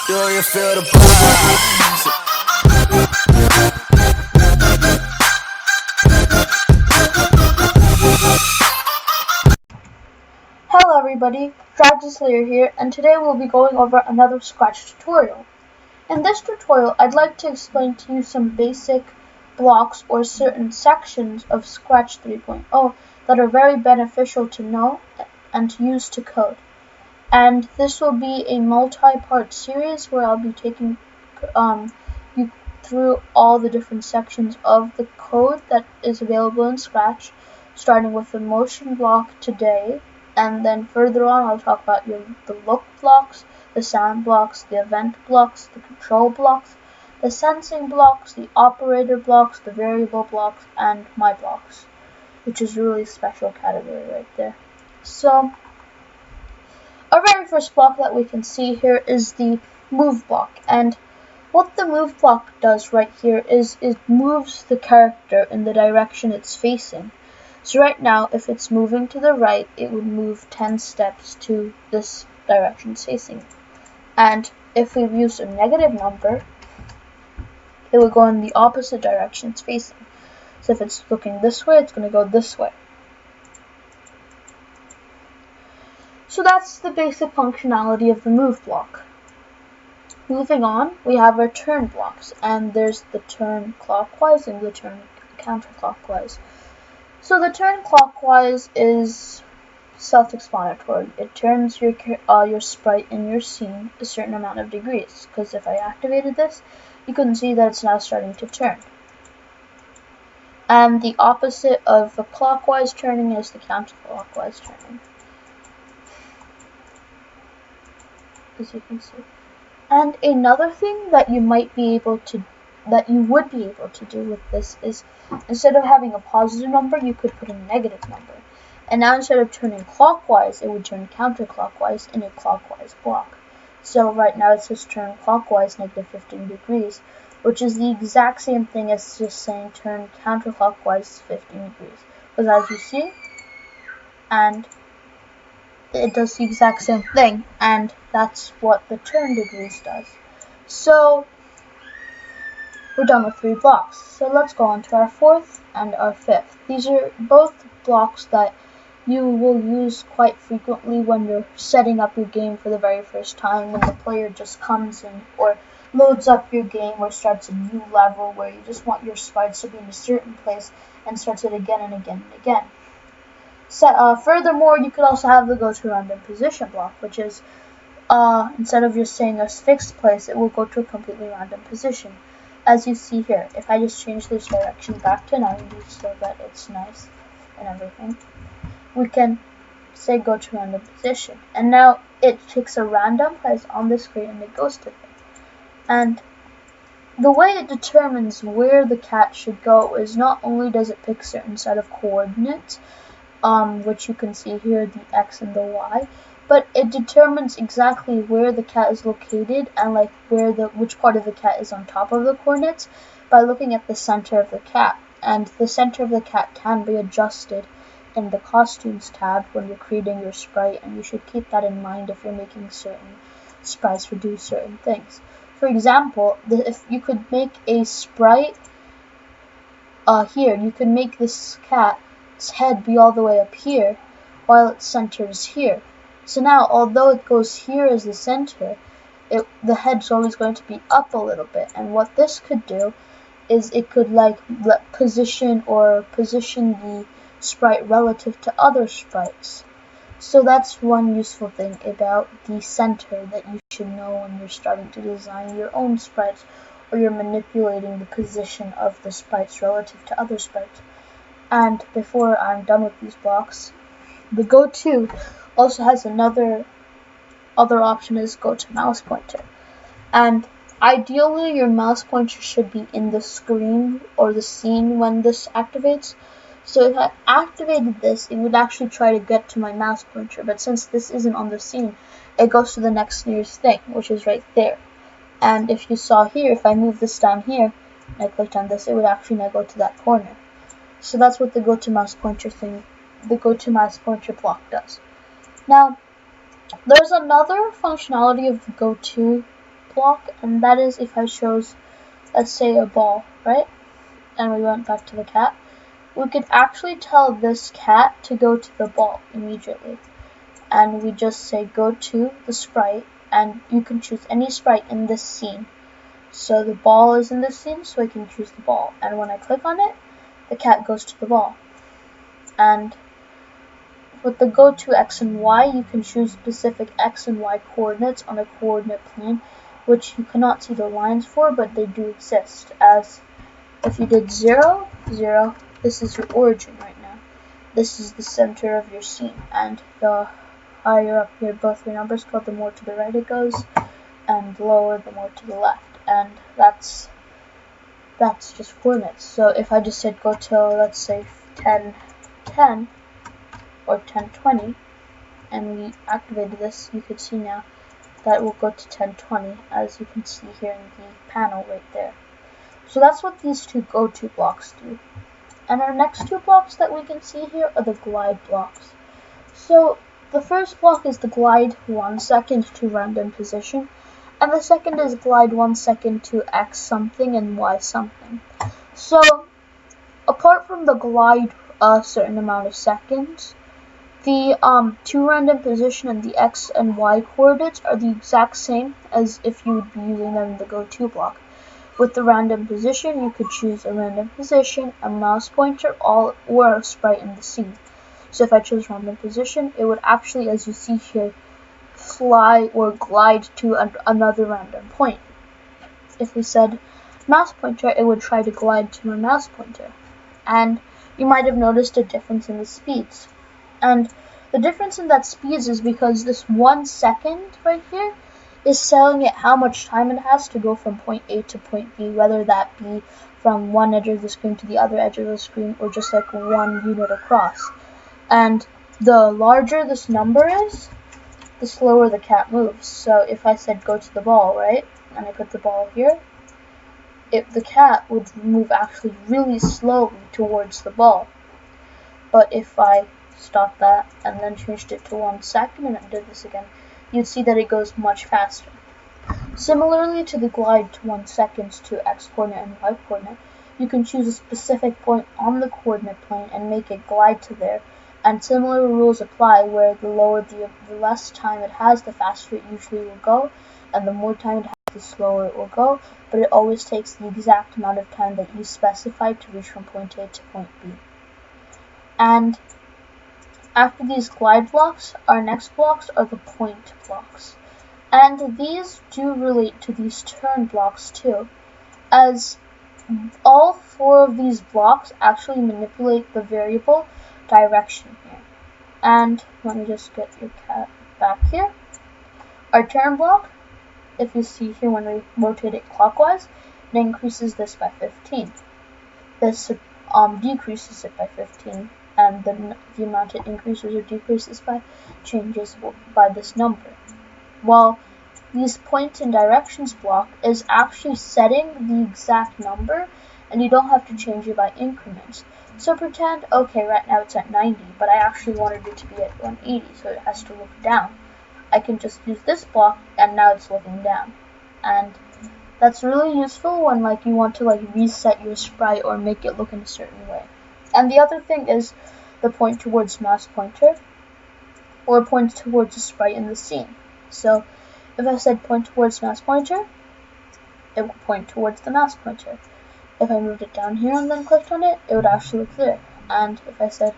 Do you feel the vibes? Hello everybody, Dragon Slayer here, and today we'll be going over another Scratch tutorial. In this tutorial, I'd like to explain to you some basic blocks or certain sections of Scratch 3.0 that are very beneficial to know and to use to code. And this will be a multi-part series where I'll be taking you through all the different sections of the code that is available in Scratch, starting with the motion block today, and then further on I'll talk about the look blocks, the sound blocks, the event blocks, the control blocks, the sensing blocks, the operator blocks, the variable blocks, and my blocks, which is a really special category right there. So our very first block that we can see here is the move block, and what the move block does right here is it moves the character in the direction it's facing. So right now, if it's moving to the right, it would move 10 steps to this direction it's facing. And if we use a negative number, it would go in the opposite direction it's facing. So if it's looking this way, it's going to go this way. So that's the basic functionality of the move block. Moving on, we have our turn blocks, and there's the turn clockwise and the turn counterclockwise. So the turn clockwise is self-explanatory. It turns your sprite in your scene a certain amount of degrees, because if I activated this, you can see that it's now starting to turn. And the opposite of the clockwise turning is the counterclockwise turning, as you can see. And another thing that you would be able to do with this is, instead of having a positive number, you could put a negative number. And now instead of turning clockwise, it would turn counterclockwise in a clockwise block. So right now it says turn clockwise negative 15 degrees, which is the exact same thing as just saying turn counterclockwise 15 degrees. Because as you see, and it does the exact same thing, and that's what the turn degrees does. So we're done with 3 blocks. So let's go on to our 4th and our 5th. These are both blocks that you will use quite frequently when you're setting up your game for the very first time, when the player just comes in or loads up your game or starts a new level where you just want your sprites to be in a certain place and starts it again and again and again. Furthermore, you could also have the go to random position block, which is instead of just saying a fixed place, it will go to a completely random position. As you see here, if I just change this direction back to 90 so that it's nice and everything, we can say go to random position. And now it picks a random place on the screen and it goes to it. And the way it determines where the cat should go is not only does it pick certain set of coordinates, which you can see here, the X and the Y, but it determines exactly where the cat is located and like which part of the cat is on top of the coordinates by looking at the center of the cat. And the center of the cat can be adjusted in the costumes tab when you're creating your sprite, and you should keep that in mind if you're making certain sprites to do certain things. For example, if you could make a sprite here, you could make this cat's head be all the way up here while its center is here. So now, although it goes here as the center, the head's always going to be up a little bit. And what this could do is it could position the sprite relative to other sprites. So that's one useful thing about the center that you should know when you're starting to design your own sprites, or you're manipulating the position of the sprites relative to other sprites. And before I'm done with these blocks, the go-to also has other option is go to mouse pointer. And ideally your mouse pointer should be in the screen or the scene when this activates. So if I activated this, it would actually try to get to my mouse pointer, but since this isn't on the scene, it goes to the next nearest thing, which is right there. And if you saw here, if I move this down here and I clicked on this, it would actually now go to that corner. So that's what the go to mouse pointer block does. Now, there's another functionality of the go to block, and that is if I chose, let's say, a ball, right? And we went back to the cat. We could actually tell this cat to go to the ball immediately. And we just say go to the sprite, and you can choose any sprite in this scene. So the ball is in this scene, so I can choose the ball. And when I click on it, the cat goes to the ball. And with the go to X and Y, you can choose specific X and Y coordinates on a coordinate plane, which you cannot see the lines for, but they do exist. As if you did 0, 0, this is your origin right now. This is the center of your scene, and the higher up here both your numbers go, the more to the right it goes, and lower the more to the left. And that's just coordinates. So if I just said go to, let's say, 10, 10, or 1020, and we activated this, you could see now that will go to 1020, as you can see here in the panel right there. So that's what these two go-to blocks do. And our next two blocks that we can see here are the glide blocks. So the first block is the glide 1 second to random position, and the second is glide 1 second to X something and Y something. So apart from the glide a certain amount of seconds, the to random position and the X and Y coordinates are the exact same as if you would be using them in the go-to block. With the random position, you could choose a random position, a mouse pointer, or a sprite in the scene. So if I chose random position, it would actually, as you see here, fly or glide to another random point. If we said mouse pointer, it would try to glide to my mouse pointer. And you might have noticed a difference in the speeds. And the difference in that speeds is because this 1 second right here is telling it how much time it has to go from point A to point B, whether that be from one edge of the screen to the other edge of the screen, or just like 1 unit across. And the larger this number is, the slower the cat moves. So if I said go to the ball, right, and I put the ball here, the cat would move actually really slowly towards the ball. But if I stop that and then changed it to 1 second and I did this again, you'd see that it goes much faster. Similarly to the glide to 1 second to X coordinate and Y coordinate, you can choose a specific point on the coordinate plane and make it glide to there, and similar rules apply where the less time it has, the faster it usually will go, and the more time it has, the slower it will go, but it always takes the exact amount of time that you specified to reach from point A to point B. And after these glide blocks, our next blocks are the point blocks. And these do relate to these turn blocks too, as all 4 of these blocks actually manipulate the variable direction here. And let me just get your cat back here. Our turn block, if you see here when we rotate it clockwise, it increases this by 15. This decreases it by 15. And the amount it increases or decreases by changes by this number. While these point and directions block is actually setting the exact number, and you don't have to change it by increments. So pretend, okay, right now it's at 90, but I actually wanted it to be at 180, so it has to look down. I can just use this block, and now it's looking down. And that's really useful when you want to reset your sprite or make it look in a certain way. And the other thing is the point towards mouse pointer, or point towards a sprite in the scene. So if I said point towards mouse pointer, it will point towards the mouse pointer. If I moved it down here and then clicked on it, it would actually look there. And if I said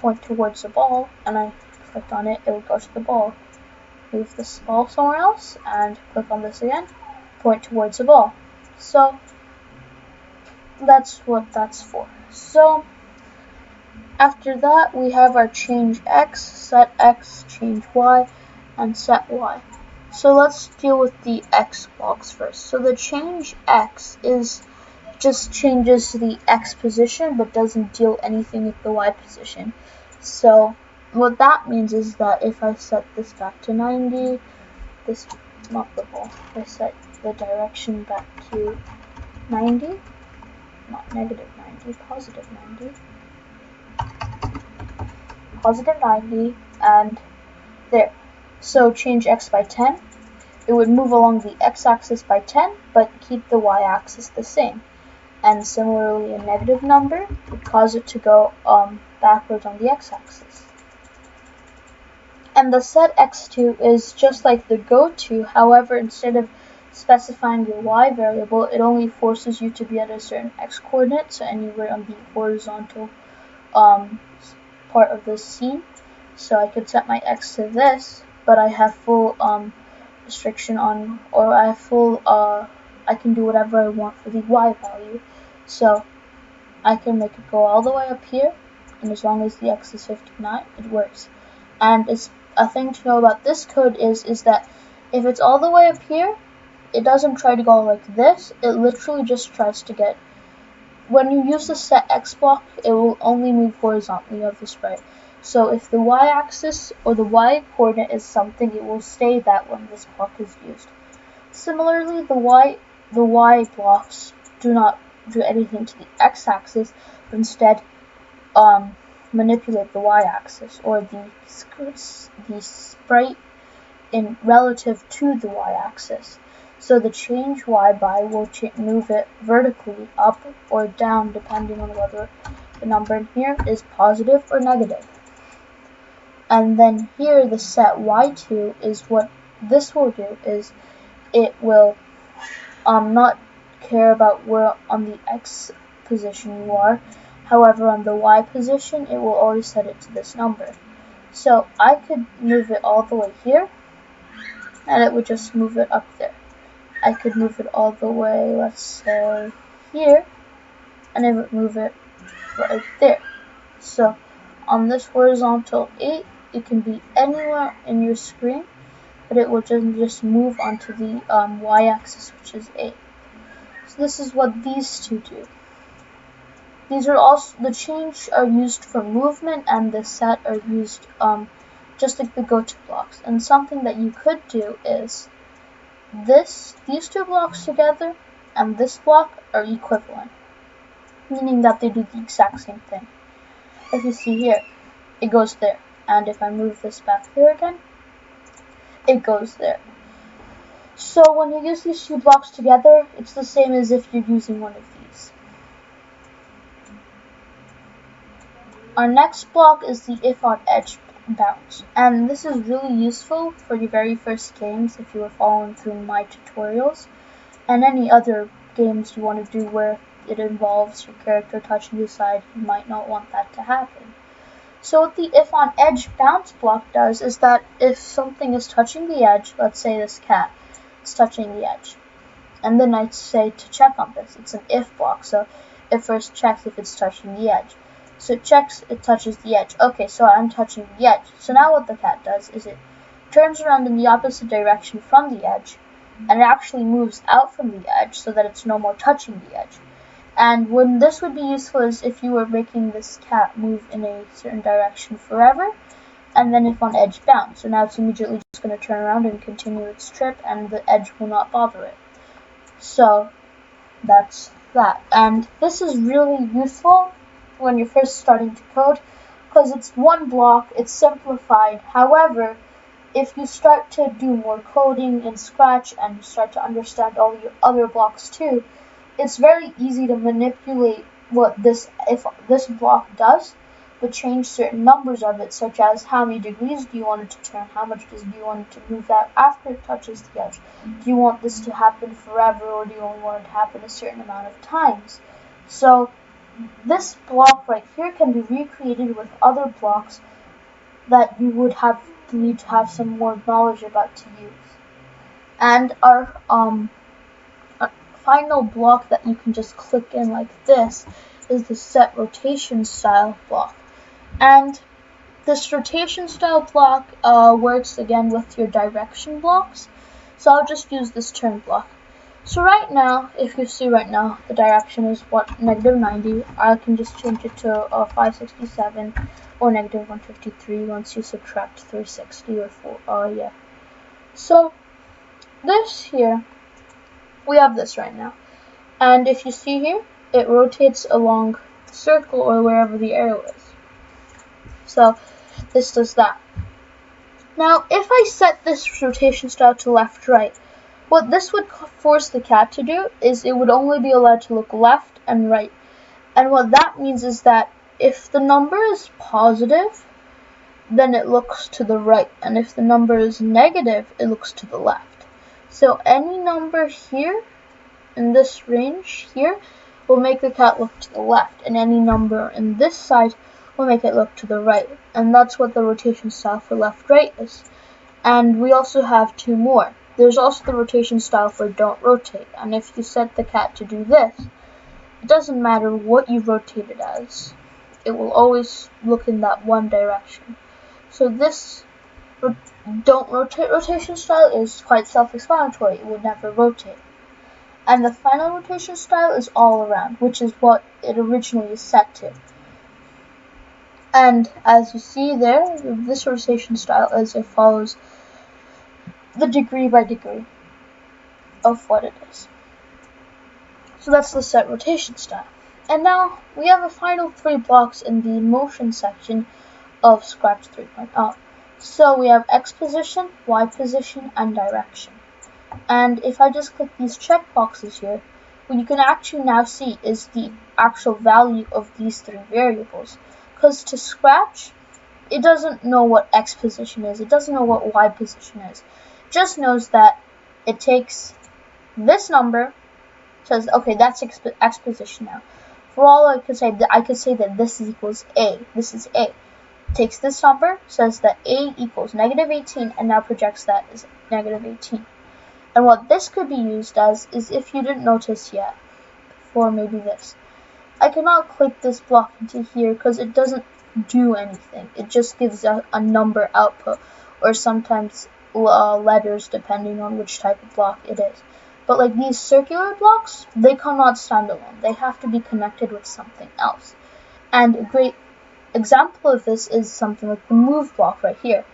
point towards the ball and I clicked on it, it would go to the ball. Move this ball somewhere else and click on this again, point towards the ball. So that's what that's for. So after that, we have our change X, set X, change Y, and set Y. So let's deal with the X blocks first. So the change X just changes the X position, but doesn't deal anything with the Y position. So what that means is that if I set this back to 90, this, not the ball, if I set the direction back to 90, not negative 90, positive 90, and there. So change X by 10, it would move along the x-axis by 10, but keep the y-axis the same. And similarly, a negative number would cause it to go backwards on the x-axis. And the set x2 is just like the goto, however, instead of specifying your y variable, it only forces you to be at a certain x coordinate, so anywhere on the horizontal part of the scene. So I could set my x to this, but I have full restriction on, or I have full, I can do whatever I want for the y value. So I can make it go all the way up here, and as long as the x is 59, it works. And it's a thing to know about this code is that if it's all the way up here, it doesn't try to go like this, it literally just tries to get, when you use the set x block, it will only move horizontally of the sprite. So if the y-axis or the y coordinate is something, it will stay that when this block is used. Similarly, the y blocks do not do anything to the x-axis, but instead manipulate the y-axis, or the sprite in relative to the y-axis. So the change y by will move it vertically up or down depending on whether the number in here is positive or negative. And then here the set y2 is what this will do is it will not care about where on the x position you are. However, on the y position, it will always set it to this number. So I could move it all the way here, and it would just move it up there. I could move it all the way, let's say, here, and it would move it right there. So on this horizontal 8, it can be anywhere in your screen, but it will just move onto the y-axis, which is 8. So this is what these two do. These are also, the change are used for movement, and the set are used just like the goto blocks. And something that you could do is these two blocks together and this block are equivalent, meaning that they do the exact same thing. If you see here, it goes there, and if I move this back here again, it goes there. So when you use these two blocks together, it's the same as if you're using one of these. Our next block is the if on edge bounce, and this is really useful for your very first games if you were following through my tutorials, and any other games you want to do where it involves your character touching the side. You might not want that to happen. So what the if on edge bounce block does is that if something is touching the edge, let's say this cat is touching the edge, and then I say to check on this, it's an if block, so it first checks if it's touching the edge. So it checks it touches the edge. Okay, so I'm touching the edge. So now what the cat does is it turns around in the opposite direction from the edge, and it actually moves out from the edge so that it's no more touching the edge. And when this would be useful is if you were making this cat move in a certain direction forever, and then if on edge bounce. So now it's immediately just going to turn around and continue its trip, and the edge will not bother it. So that's that. And this is really useful when you're first starting to code, because it's one block, it's simplified. However, if you start to do more coding in Scratch and you start to understand all your other blocks too, it's very easy to manipulate what this block does, but change certain numbers of it, such as how many degrees do you want it to turn, how much do you want it to move out after it touches the edge. Do you want this to happen forever, or do you only want it to happen a certain amount of times? So this block right here can be recreated with other blocks that you would need to have some more knowledge about to use. And our final block that you can just click in like this is the set rotation style block. And this rotation style block works again with your direction blocks. So I'll just use this turn block. So right now, if you see right now, the direction is -90. I can just change it to 567 or -153 once you subtract 360 or 4. Yeah. So this here, we have this right now. And if you see here, it rotates along the circle or wherever the arrow is. So this does that. Now, if I set this rotation style to left-right, what this would force the cat to do is it would only be allowed to look left and right. And what that means is that if the number is positive, then it looks to the right. And if the number is negative, it looks to the left. So any number here in this range here will make the cat look to the left. And any number in this side will make it look to the right. And that's what the rotation style for left-right is. And we also have two more. There's also the rotation style for don't rotate. And if you set the cat to do this, it doesn't matter what you rotate it as. It will always look in that one direction. So this don't rotate rotation style is quite self-explanatory. It will never rotate. And the final rotation style is all around, which is what it originally is set to. And as you see there, this rotation style is it follows the degree by degree of what it is. So that's the set rotation style. And now we have the final three blocks in the motion section of Scratch 3.0. So we have X position, Y position, and direction. And if I just click these check boxes here, what you can actually now see is the actual value of these three variables. Because to Scratch, it doesn't know what X position is, it doesn't know what Y position is. It just knows that it takes this number, says, okay, that's X position now. For all I could say that this equals A. This is A. Takes this number, says that A equals negative 18, and now projects that as negative 18. And what this could be used as is, if you didn't notice yet, for maybe this. I cannot click this block into here because it doesn't do anything. It just gives a number output, or sometimes letters depending on which type of block it is. But like these circular blocks, they cannot stand alone. They have to be connected with something else. And a great example of this is something like the move block right here.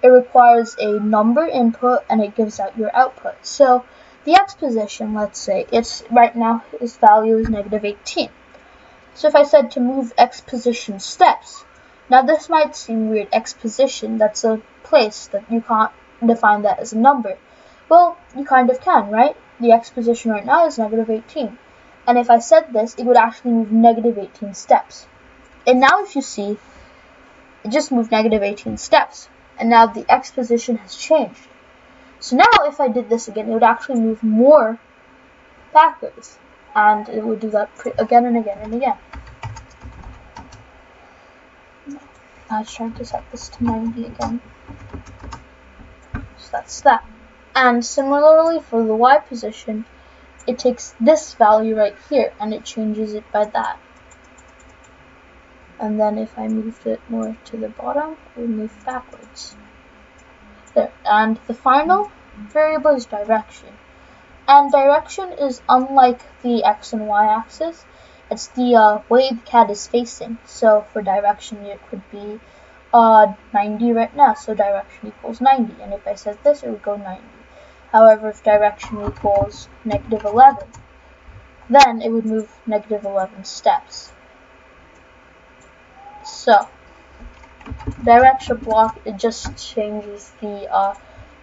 It requires a number input and it gives out your output. So the X position, let's say, it's right now its value is negative 18. So if I said to move X position steps, now this might seem weird. X position, that's a place that you can't define that as a number. Well, you kind of can, right? The X position right now is negative 18. And if I said this, it would actually move negative 18 steps. And now if you see, it just moved negative 18 steps. And now the X position has changed. So now if I did this again, it would actually move more backwards. And it would do that again and again and again. I was trying to set this to 90 again. So that's that. And similarly for the Y position, it takes this value right here and it changes it by that. And then if I moved it more to the bottom, it would move backwards. There. And the final variable is direction. And direction is unlike the X and Y axis. It's the way the cat is facing. So for direction, it could be 90 right now. So direction equals 90. And if I said this, it would go 90. However, if direction equals negative 11, then it would move negative 11 steps. So, direction block, it just changes the,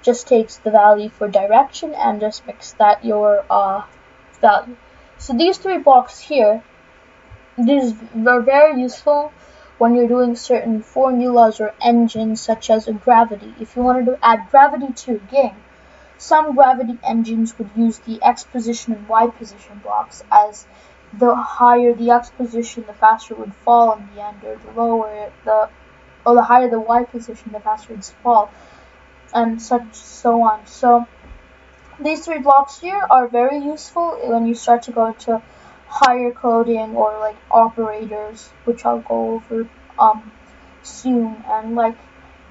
just takes the value for direction and just makes that your value. So these three blocks here, these are very useful when you're doing certain formulas or engines such as a gravity. If you wanted to add gravity to a game, some gravity engines would use the X position and Y position blocks, as the higher the X position, the faster it would fall in the end, or the higher the Y position, the faster it would fall, and so on. So these three blocks here are very useful when you start to go into higher coding or like operators, which I'll go over soon. And like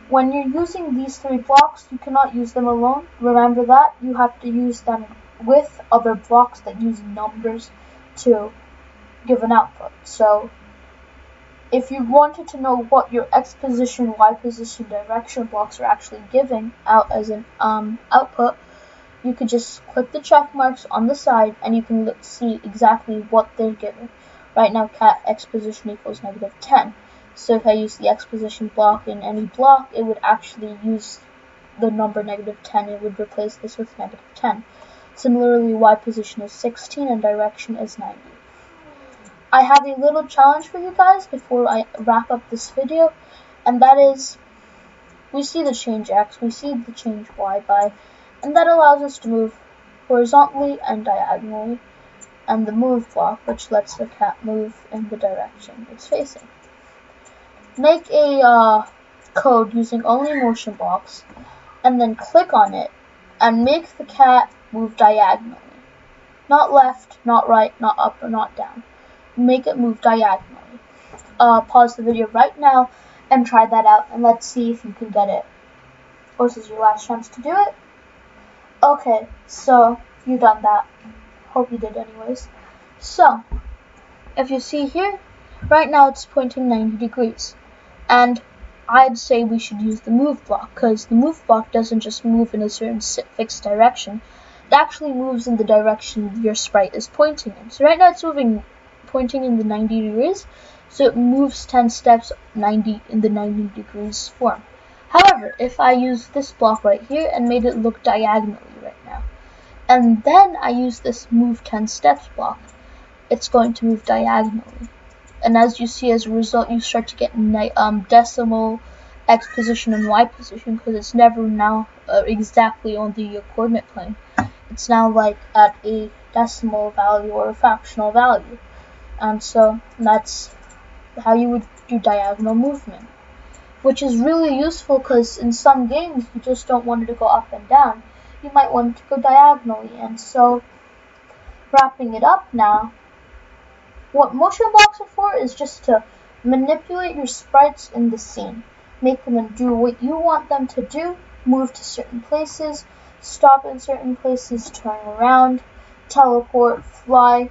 when you're using these three blocks, you cannot use them alone. Remember that. You have to use them with other blocks that use numbers to give an output. So if you wanted to know what your X position, Y position, direction blocks are actually giving out as an output, you could just click the check marks on the side and you can see exactly what they're giving. Right now, cat X position equals negative 10. So if I use the X position block in any block, it would actually use the number -10, it would replace this with -10. Similarly, y position is 16 and direction is 90. I have a little challenge for you guys before I wrap up this video, and that is, we see the change x, we see the change y by, and that allows us to move horizontally and diagonally, and the move block, which lets the cat move in the direction it's facing. Make a code using only motion blocks, and then click on it, and make the cat move diagonally. Not left, not right, not up, or not down. Make it move diagonally. Pause the video right now and try that out, and let's see if you can get it. Or this is your last chance to do it. Okay, so you done that. Hope you did anyways. So, if you see here, right now it's pointing 90 degrees. And I'd say we should use the move block, because the move block doesn't just move in a certain fixed direction. It actually moves in the direction your sprite is pointing in. So right now it's pointing in the 90 degrees, so it moves 10 steps in the 90 degrees form. However, if I use this block right here and made it look diagonally right now, and then I use this move 10 steps block, it's going to move diagonally. And as you see, as a result, you start to get decimal x position and y position, because it's never now exactly on the coordinate plane. It's now like at a decimal value or a fractional value. And so that's how you would do diagonal movement, which is really useful because in some games you just don't want it to go up and down. You might want it to go diagonally. And so, wrapping it up now, what motion blocks are for is just to manipulate your sprites in the scene. Make them do what you want them to do, move to certain places, stop in certain places, turn around, teleport, fly.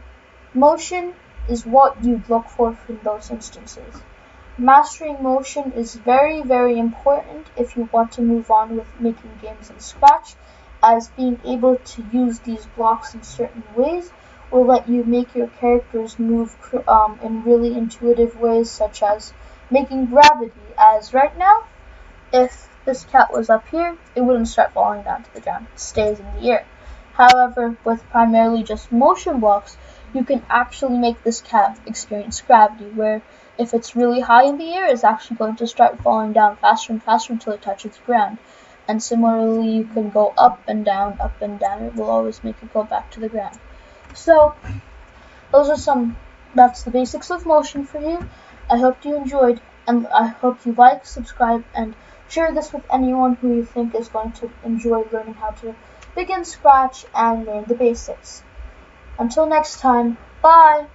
Motion is what you'd look for in those instances. Mastering motion is very, very important if you want to move on with making games in Scratch, as being able to use these blocks in certain ways will let you make your characters move in really intuitive ways, such as making gravity, as right now, if this cat was up here, it wouldn't start falling down to the ground. It stays in the air. However, with primarily just motion blocks, you can actually make this cat experience gravity, where if it's really high in the air, it's actually going to start falling down faster and faster until it touches the ground. And similarly, you can go up and down, it will always make it go back to the ground. So, that's the basics of motion for you. I hope you enjoyed, and I hope you like, subscribe, and share this with anyone who you think is going to enjoy learning how to begin Scratch and learn the basics. Until next time, bye!